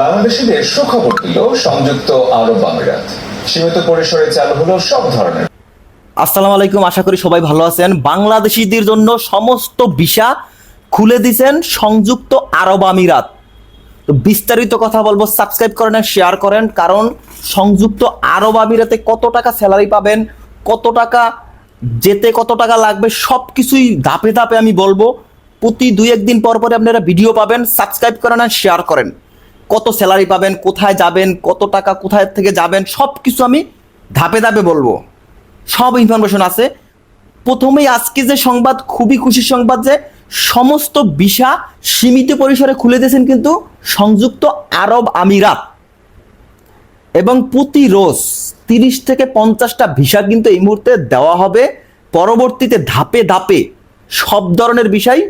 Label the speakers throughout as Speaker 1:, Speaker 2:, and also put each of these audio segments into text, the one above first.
Speaker 1: বাংলাদেশিদের সুখবর দিল সংযুক্ত আরব আমিরাত। সীমিত পরিসরে চালু হলো সব ধরনের।
Speaker 2: আসসালামু আলাইকুম, আশা করি সবাই ভালো আছেন। বাংলাদেশিদের জন্য সমস্ত ভিসা খুলে দিয়েছেন সংযুক্ত আরব আমিরাত। তো বিস্তারিত কথা বলবো, সাবস্ক্রাইব করেন আর শেয়ার করেন। কারণ সংযুক্ত আরব আমিরাতে কত টাকা স্যালারি পাবেন, কত টাকা যেতে, কত টাকা লাগবে, সব কিছুই ধাপে ধাপে আমি বলবো। প্রতি 2-1 দিন পর পরে আপনারা ভিডিও পাবেন। সাবস্ক্রাইব করেন আর শেয়ার করেন। কত স্যালারি পাবেন, কোথায় যাবেন, কত টাকা কোথায় থেকে যাবেন, সব কিছু আমি ধাপে ধাপে বলবো। সব ইনফরমেশন আছে। প্রথমেই আজকে যে সংবাদ, খুবই খুশির সংবাদ যে সমস্ত ভিসা সীমিত পরিসরে খুলে দিয়েছেন কিন্তু সংযুক্ত আরব আমিরাত। এবং প্রতি রোজ 30 থেকে 50টা ভিসা কিন্তু এই মুহূর্তে দেওয়া হবে। পরবর্তীতে ধাপে ধাপে সব ধরনের বিষয়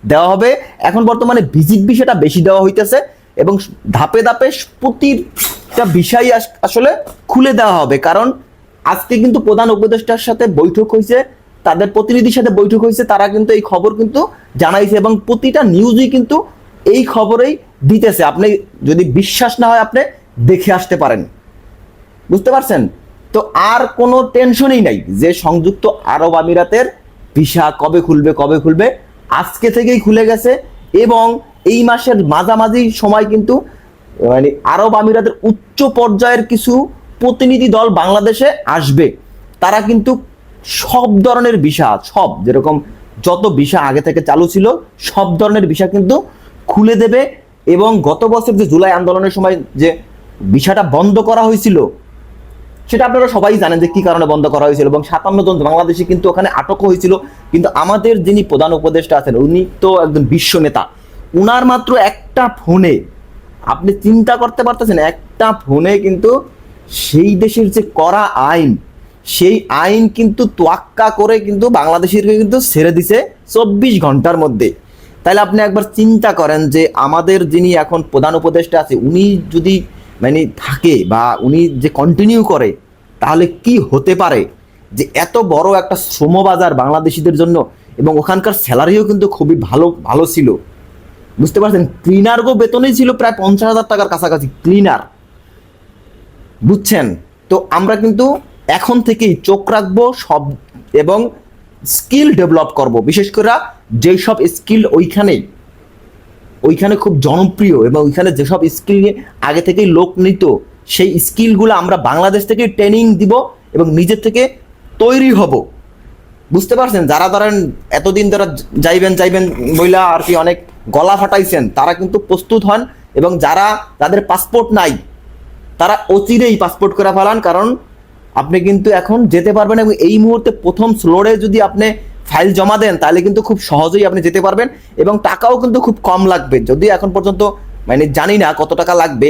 Speaker 2: দেওয়া হবে। এখন বর্তমানে ভিজিট ভিসাটা বেশি দেওয়া হইতেছে এবং ধাপে ধাপে প্রতিটা বিষয় আসলে খুলে দেওয়া হবে। কারণ আজকে কিন্তু প্রধান উপদেষ্টার সাথে বৈঠক হয়েছে, তাদের প্রতিনিধির সাথে বৈঠক হয়েছে, তারা কিন্তু এই খবর কিন্তু জানাইছে এবং প্রতিটা নিউজই কিন্তু এই খবরেই দিতেছে। আপনি যদি বিশ্বাস না হয় আপনি দেখে আসতে পারেন, বুঝতে পারছেন? তো আর কোনো টেনশনই নাই যে সংযুক্ত আরব আমিরাতের ভিসা কবে খুলবে। আজকে থেকেই খুলে গেছে এবং এই মাসের মাঝামাঝি সময় কিন্তু মানে আরব আমিরাতের উচ্চ পর্যায়ের কিছু প্রতিনিধি দল বাংলাদেশে আসবে। তারা কিন্তু সব ধরনের ভিসা, সব যেরকম যত ভিসা আগে থেকে চালু ছিল সব ধরনের ভিসা কিন্তু খুলে দেবে। এবং গত বছর যে জুলাই আন্দোলনের সময় যে ভিসাটা বন্ধ করা হয়েছিল, সেটা আপনারা সবাই জানেন যে কি কারণে বন্ধ করা হয়েছিল এবং 57 জন বাংলাদেশি কিন্তু ওখানে আটক হয়েছিল। কিন্তু আমাদের যিনি প্রধান উপদেষ্টা আছেন, উনি তো একজন বিশ্ব নেতা। উনার মাত্র একটা ফোনে, আপনি চিন্তা করতে পারতেছেন, একটা ফোনে কিন্তু সেই দেশের যে করা আইন, সেই আইন কিন্তু তোয়াক্কা করে কিন্তু বাংলাদেশিকে কিন্তু ছেড়ে দিছে 24 ঘন্টার মধ্যে। তাহলে আপনি একবার চিন্তা করেন যে আমাদের যিনি এখন প্রধান উপদেষ্টা আছে, উনি যদি মানে থাকে বা উনি যে কন্টিনিউ করে, তাহলে কি হতে পারে যে এত বড় একটা শ্রমবাজার বাংলাদেশিদের জন্য। এবং ওখানকার স্যালারিও কিন্তু খুবই ভালো ছিল, বুঝতে পারছেন? ক্লিনারগো বেতনই ছিল প্রায় 50,000 টাকার কাছাকাছি, ক্লিনার, বুঝছেন? তো আমরা কিন্তু এখন থেকেই চোখ রাখবো সব এবং স্কিল ডেভেলপ করব। বিশেষ করে যেই সব স্কিল ওইখানে খুব জনপ্রিয় এবং ওইখানে যেসব স্কিল নিয়ে আগে থেকেই লোক নিত, সেই স্কিলগুলো আমরা বাংলাদেশ থেকে ট্রেনিং দিব এবং নিজের থেকে তৈরি হব, বুঝতে পারছেন? যারা ধরেন এতদিন ধরে যাইবেন বইলা আর কি অনেক গলা ফাটাইছেন, তারা কিন্তু প্রস্তুত হন। এবং যাদের পাসপোর্ট নাই, তারা অচিরেই পাসপোর্ট করে ফেলান। কারণ আপনি কিন্তু এখন যেতে পারবেন এবং এই মুহূর্তে প্রথম ফ্লোরে যদি আপনি ফাইল জমা দেন তাহলে কিন্তু খুব সহজেই আপনি যেতে পারবেন এবং টাকাও কিন্তু খুব কম লাগবে। যদি এখন পর্যন্ত মানে জানি না কত টাকা লাগবে,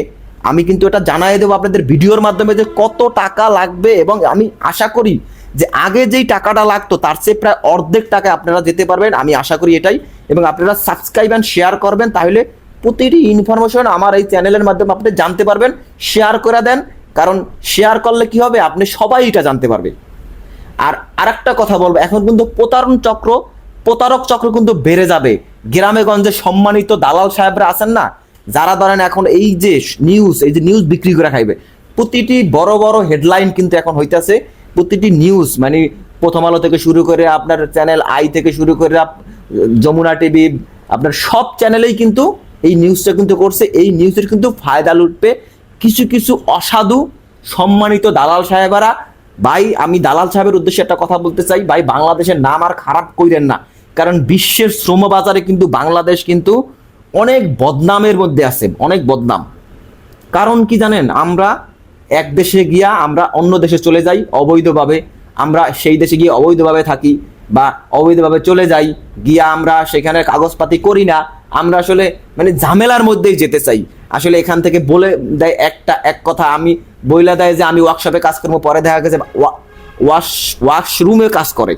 Speaker 2: আমি কিন্তু এটা জানাই দেবো আপনাদের ভিডিওর মাধ্যমে যে কত টাকা লাগবে। এবং আমি আশা করি যে আগে যেই টাকাটা লাগতো তার চেয়ে প্রায় অর্ধেক টাকায় আপনারা যেতে পারবেন, আমি আশা করি এটাই। এবং আপনারা সাবস্ক্রাইব অ্যান্ড শেয়ার করবেন, তাহলে প্রতিটি ইনফরমেশন আমার এই চ্যানেলের মাধ্যমে আপনি জানতে পারবেন। শেয়ার করে দেন, কারণ শেয়ার করলে কি হবে, আপনি সবাই এটা জানতে পারবে। আর আরেকটা কথা বলবো, এখন কিন্তু প্রতারক চক্র কিন্তু বেড়ে যাবে। গ্রামে গঞ্জে সম্মানিত দালাল সাহেবরা আছেন না, যারা ধরেন এখন এই যে নিউজ বিক্রি করে খাইবে। প্রতিটি বড় বড় হেডলাইন কিন্তু এখন হইতেছে, প্রতিটি নিউজ মানে প্রথম আলো থেকে শুরু করে আপনার চ্যানেল আই থেকে শুরু করে যমুনা টিভি, আপনার সব চ্যানেলেই কিন্তু এই নিউজটা কিন্তু করছে। এই নিউজের কিন্তু ফায়দা লুটবে কিছু অসাধু সম্মানিত দালাল সাহেবেরা। ভাই, আমি দালাল সাহেবের উদ্দেশ্যে একটা কথা বলতে চাই, ভাই বাংলাদেশের নাম আর খারাপ কইরেন না। কারণ বিশ্বের শ্রমবাজারে কিন্তু বাংলাদেশ কিন্তু অনেক বদনামের মধ্যে আছে, অনেক বদনাম। কারণ কি জানেন, আমরা এক দেশে গিয়া আমরা অন্য দেশে চলে যাই অবৈধভাবে, আমরা সেই দেশে গিয়ে অবৈধভাবে থাকি বা অবৈধভাবে চলে যাই, গিয়া আমরা সেখানে কাগজপাতি করি না। আমরা আসলে মানে ঝামেলার মধ্যেই যেতে চাই। আসলে এখান থেকে বলে দেয় এক কথা, আমি বইলা দেয় যে আমি ওয়ার্কশপে কাজ করবো, পরে দেখা গেছে ওয়াশরুমে কাজ করে,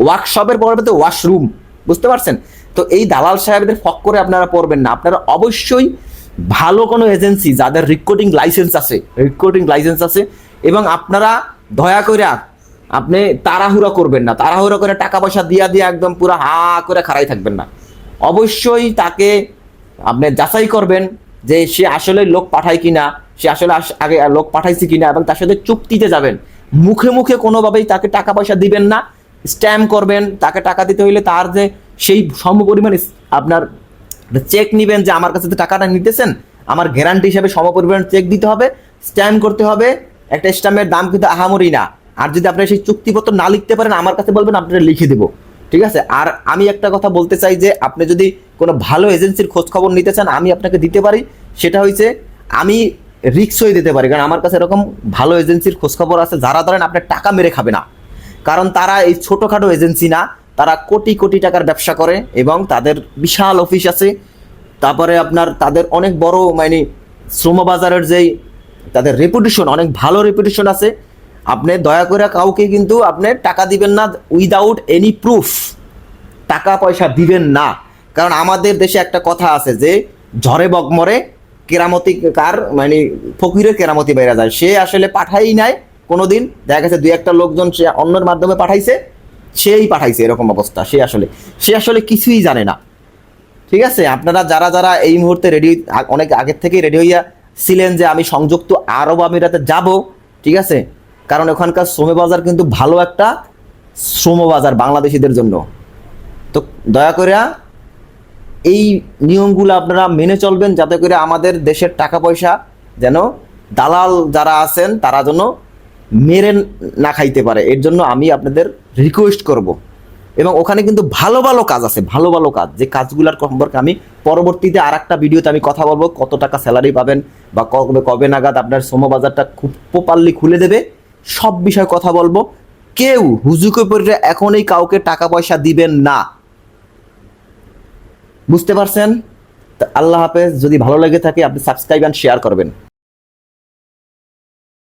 Speaker 2: ওয়ার্কশপের পরে ওয়াশরুম, বুঝতে পারছেন? তো এই দালাল সাহেবদের ফক করে আপনারা পড়বেন না। আপনারা অবশ্যই ভালো কোনো এজেন্সি যাদের রেকর্ডিং লাইসেন্স আছে এবং আপনারা দয়া করে আপনি তাড়াহুড়া করবেন না, তাড়াহুড়া করে টাকা পয়সা দিয়া একদম পুরো হা করে খাড়াই থাকবেন না। অবশ্যই তাকে আপনি যাচাই করবেন যে সে আসলে লোক পাঠায় কিনা, সে আসলে আগে লোক পাঠাইছে কিনা, এবং তার সাথে চুক্তিতে যাবেন। মুখে মুখে কোনোভাবেই তাকে টাকা পয়সা দিবেন না, স্ট্যাম্প করবেন। তাকে টাকা দিতে হইলে তার যে সেই সমপরিমাণ আপনার চেক নিবেন, যে আমার কাছে তো টাকাটা নিতেছেন, আমার গ্যারান্টি হিসাবে সমপরিমাণ চেক দিতে হবে, স্ট্যাম্প করতে হবে। একটা স্ট্যাম্পের দাম কিন্তু আহামরি না। আর যদি আপনি সেই চুক্তিপত্র না লিখতে পারেন, আমার কাছে বলবেন, আপনারা লিখে দেবো, ঠিক আছে? আর আমি একটা কথা বলতে চাই যে আপনি যদি কোনো ভালো এজেন্সির খোঁজ খবর নিতে চান, আমি আপনাকে দিতে পারি। সেটা হচ্ছে আমি রিক্সই দিতে পারি, কারণ আমার কাছে এরকম ভালো এজেন্সির খোঁজ খবর আছে, যারা ধরেন আপনার টাকা মেরে খাবে না। কারণ তারা এই ছোটোখাটো এজেন্সি না, তারা কোটি কোটি টাকার ব্যবসা করে এবং তাদের বিশাল অফিস আছে। তারপরে আপনার তাদের অনেক বড় মানে শ্রমবাজারের যেই তাদের রেপুটেশন, অনেক ভালো রেপুটেশন আছে। আপনি দয়া করে কাউকে কিন্তু আপনি টাকা দিবেন না উইদাউট এনি প্রুফ, টাকা পয়সা দিবেন না। কারণ আমাদের দেশে একটা কথা আছে যে ঝড়ে বগমরে কেরামতি কার মানে ফকিরের কেরামতি বেড়ে যায়। সে আসলে পাঠাই নাই কোনোদিন, দেখা গেছে দুই একটা লোকজন সে অন্যের মাধ্যমে পাঠাইছে, সেই পাঠাইছে, এরকম অবস্থা। সে আসলে কিছুই জানে না, ঠিক আছে? আপনারা যারা যারা এই মুহূর্তে রেডি, অনেক আগের থেকেই রেডি হইয়া ছিলেন যে আমি সংযুক্ত আরব আমিরাতে যাব, ঠিক আছে? কারণ ওখানকার শ্রমবাজার কিন্তু ভালো একটা শ্রমবাজার বাংলাদেশিদের জন্য। তো দয়া করে এই নিয়মগুলো আপনারা মেনে চলবেন, যাতে করে আমাদের দেশের টাকা পয়সা যেন দালাল যারা আছেন তারা যেন মেরে না খাইতে পারে। এর জন্য আমি আপনাদের রিকোয়েস্ট করব। এবং ওখানে কিন্তু ভালো ভালো কাজ আছে, ভালো ভালো কাজ, যে কাজগুলোর সম্পর্কে আমি পরবর্তীতে আর একটা ভিডিওতে আমি কথা বলবো। কত টাকা স্যালারি পাবেন বা কবে কবে নাগাদ আপনার শ্রমবাজারটা খুব প্রপারলি খুলে দেবে, সব বিষয়ে কথা বলবো। কেউ হুজুকে পড়ে এখনই কাউকে টাকা পয়সা দিবেন না, বুঝতে পারছেন? আল্লাহ হাফেজ। যদি ভালো লেগে থাকে আপনি সাবস্ক্রাইব এন্ড শেয়ার করবেন।